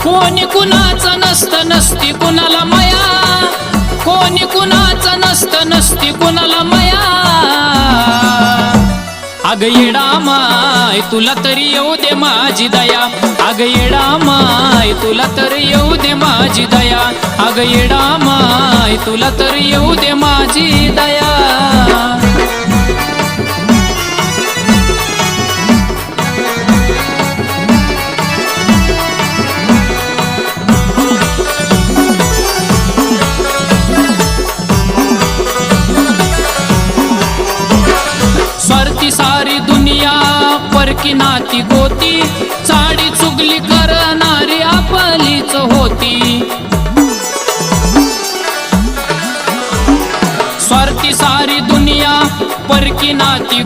कोणी कुणाचं नसतं नसती कुणाला माया, कोणी कुणाचं नसतं नसती कुणाला माया। अग येडा माय तुला तरी येऊ दे माझी दया, अग येडा माय तुला तरी येऊ दे माझी दया, अग येडा माय तुला तरी येऊ दे माझी दया। स्वार्थी सारी दुनिया परकी नाती गोती, चाडी चुगली करणारी आपलीच होती। स्वार्थी सारी दुनिया परकी नाती